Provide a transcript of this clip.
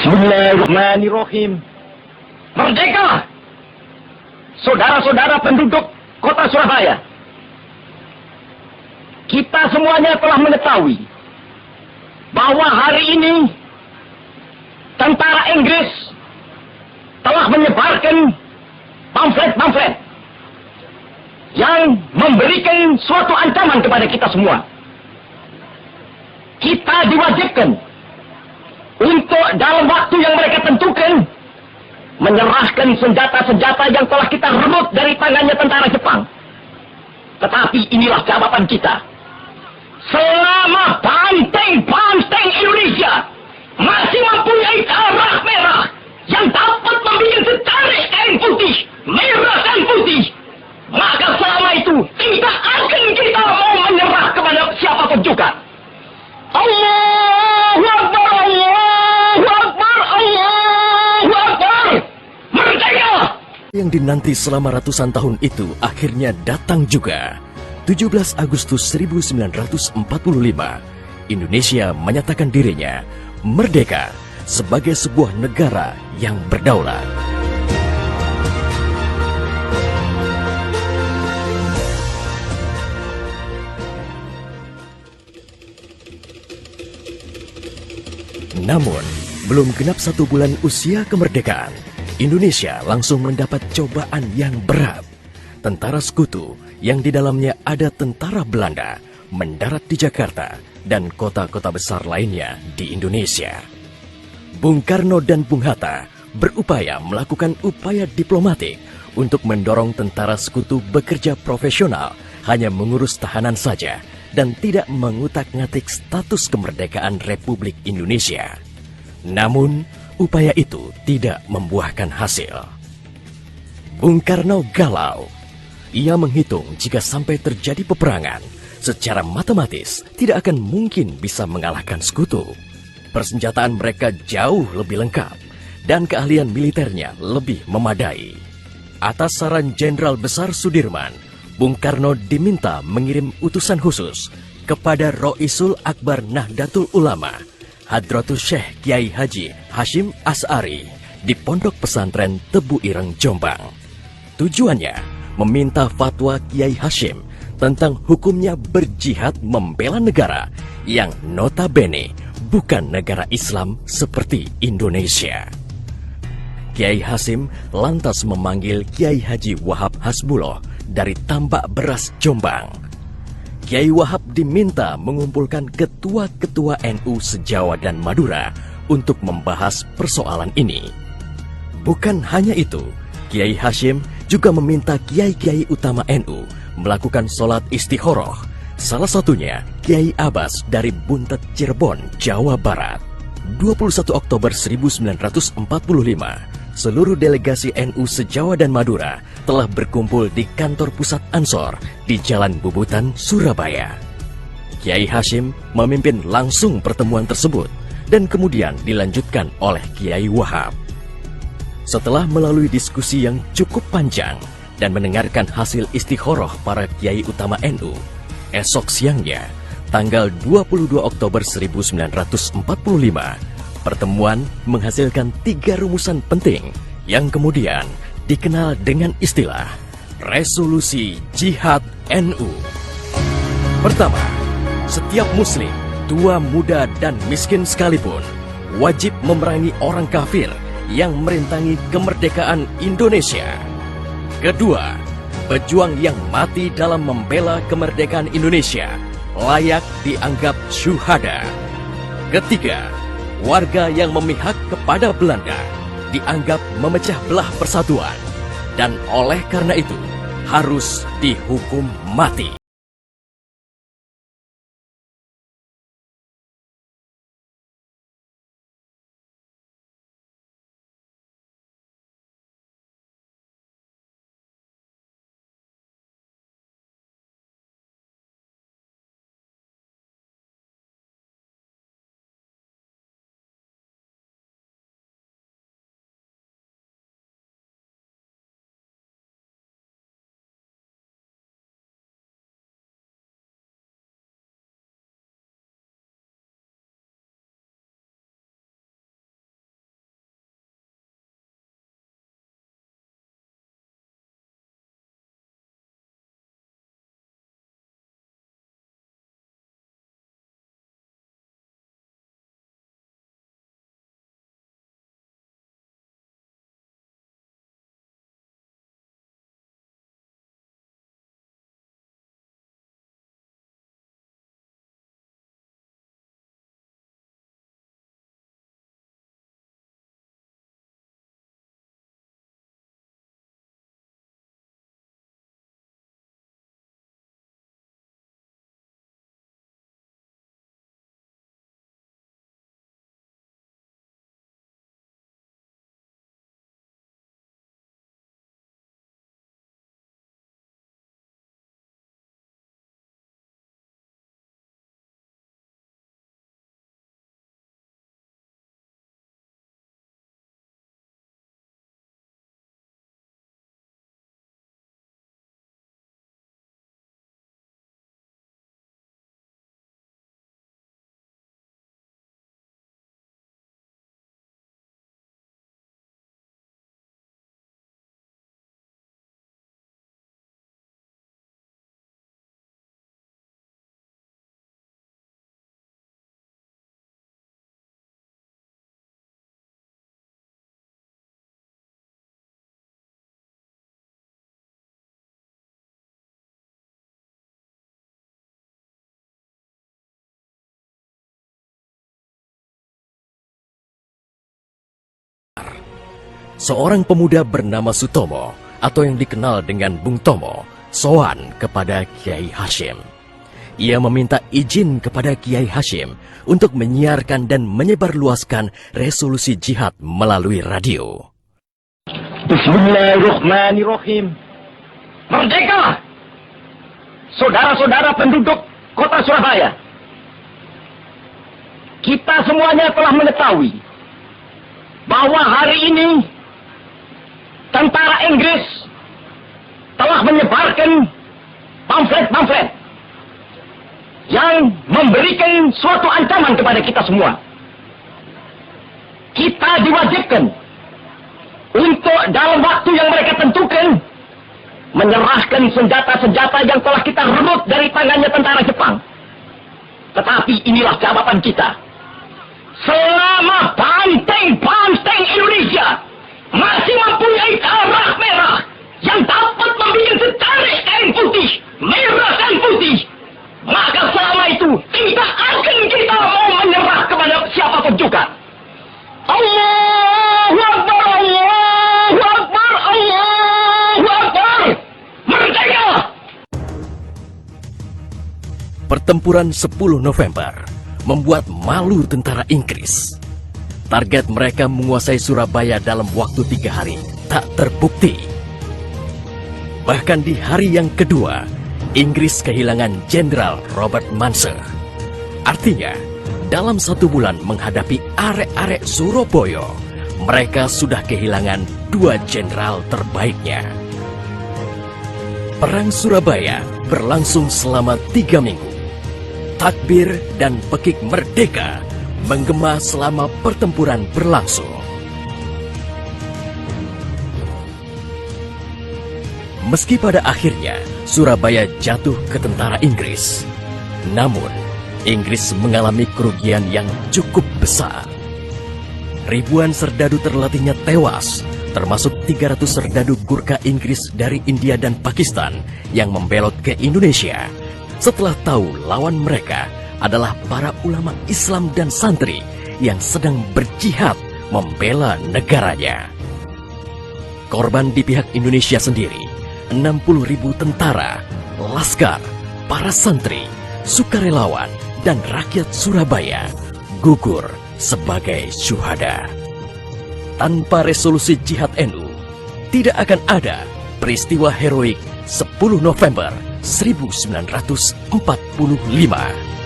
Bismillahirrahmanirrahim. Merdeka! Saudara-saudara penduduk kota Surabaya. Kita semuanya telah mengetahui bahwa hari ini tentara Inggris telah menyebarkan pamflet-pamflet yang memberikan suatu ancaman kepada kita semua. Kita diwajibkan untuk dalam waktu yang mereka tentukan menyerahkan senjata-senjata yang telah kita rebut dari tangannya tentara Jepang. Tetapi inilah jawaban kita. Selama banteng-banteng Indonesia masih mempunyai darah merah yang dapat membuat setarik kain putih, merah dan putih, maka selama itu tidak akan kita mau menyerah kepada siapapun juga. Allahu Akbar, Allahu Akbar, Allahu Akbar. Merdeka! Yang dinanti selama ratusan tahun itu akhirnya datang juga. 17 Agustus 1945, Indonesia menyatakan dirinya merdeka sebagai sebuah negara yang berdaulat. Namun, belum genap 1 bulan usia kemerdekaan, Indonesia langsung mendapat cobaan yang berat. Tentara sekutu yang di dalamnya ada tentara Belanda mendarat di Jakarta dan kota-kota besar lainnya di Indonesia. Bung Karno dan Bung Hatta berupaya melakukan upaya diplomatik untuk mendorong tentara sekutu bekerja profesional, hanya mengurus tahanan saja dan tidak mengutak-ngatik status kemerdekaan Republik Indonesia. Namun, upaya itu tidak membuahkan hasil. Bung Karno galau. Ia menghitung jika sampai terjadi peperangan, secara matematis tidak akan mungkin bisa mengalahkan sekutu. Persenjataan mereka jauh lebih lengkap dan keahlian militernya lebih memadai. Atas saran Jenderal Besar Sudirman, Bung Karno diminta mengirim utusan khusus kepada Roisul Akbar Nahdlatul Ulama, Hadratul Syekh Kiai Haji Hashim As'ari di Pondok Pesantren Tebu Ireng, Jombang. Tujuannya meminta fatwa Kiai Hashim tentang hukumnya berjihad membela negara yang notabene bukan negara Islam seperti Indonesia. Kiai Hashim lantas memanggil Kiai Haji Wahab Hasbuloh dari Tambak Beras, Jombang. Kiai Wahab diminta mengumpulkan ketua-ketua NU se-Jawa dan Madura untuk membahas persoalan ini. Bukan hanya itu, Kiai Hashim juga meminta kiai-kiai utama NU melakukan sholat istikharah, salah satunya Kiai Abbas dari Buntet, Cirebon, Jawa Barat. 21 Oktober 1945, seluruh delegasi NU se-Jawa dan Madura telah berkumpul di kantor pusat Ansor di Jalan Bubutan, Surabaya. Kiai Hashim memimpin langsung pertemuan tersebut dan kemudian dilanjutkan oleh Kiai Wahab. Setelah melalui diskusi yang cukup panjang dan mendengarkan hasil istikharah para kiai utama NU, esok siangnya, tanggal 22 Oktober 1945, pertemuan menghasilkan 3 rumusan penting yang kemudian dikenal dengan istilah Resolusi Jihad NU. Pertama, setiap muslim, tua, muda, dan miskin sekalipun, wajib memerangi orang kafir yang merintangi kemerdekaan Indonesia. Kedua, pejuang yang mati dalam membela kemerdekaan Indonesia layak dianggap syuhada. Ketiga, warga yang memihak kepada Belanda dianggap memecah belah persatuan dan oleh karena itu harus dihukum mati. seorang pemuda bernama Sutomo atau yang dikenal dengan Bung Tomo sowan kepada Kiai Hashim. Ia meminta izin kepada Kiai Hashim untuk menyiarkan dan menyebarluaskan resolusi jihad melalui radio. Bismillahirrahmanirrahim. Merdeka! Saudara-saudara penduduk kota Surabaya, kita semuanya telah mengetahui bahwa hari ini tentara Inggris telah menyebarkan pamflet-pamflet yang memberikan suatu ancaman kepada kita semua. Kita diwajibkan untuk dalam waktu yang mereka tentukan menyerahkan senjata-senjata yang telah kita rebut dari tangannya tentara Jepang. Tetapi inilah jawaban kita. Selama banteng-banteng Indonesia masih mempunyai darah merah yang dapat membikin setarik kain putih, merah dan putih, maka selama itu tidak akan kita mau menyerah kepada siapapun juga. Allahu Akbar, Allahu Akbar, Allahu Akbar. Merdeka! Pertempuran 10 November membuat malu tentara Inggris. Target mereka menguasai Surabaya dalam waktu 3 hari tak terbukti. Bahkan di hari yang kedua, Inggris kehilangan Jenderal Robert Munser. Artinya, dalam 1 bulan menghadapi arek-arek Surabaya, mereka sudah kehilangan 2 jenderal terbaiknya. Perang Surabaya berlangsung selama 3 minggu. Takbir dan pekik merdeka menggema selama pertempuran berlangsung. Meski pada akhirnya Surabaya jatuh ke tentara Inggris, namun Inggris mengalami kerugian yang cukup besar. Ribuan serdadu terlatihnya tewas, termasuk 300 serdadu Gurkha Inggris dari India dan Pakistan yang membelot ke Indonesia setelah tahu lawan mereka adalah para ulama Islam dan santri yang sedang berjihad membela negaranya. Korban di pihak Indonesia sendiri, 60.000 tentara, laskar, para santri, sukarelawan, dan rakyat Surabaya gugur sebagai syuhada. Tanpa resolusi jihad NU, tidak akan ada peristiwa heroik 10 November 1945.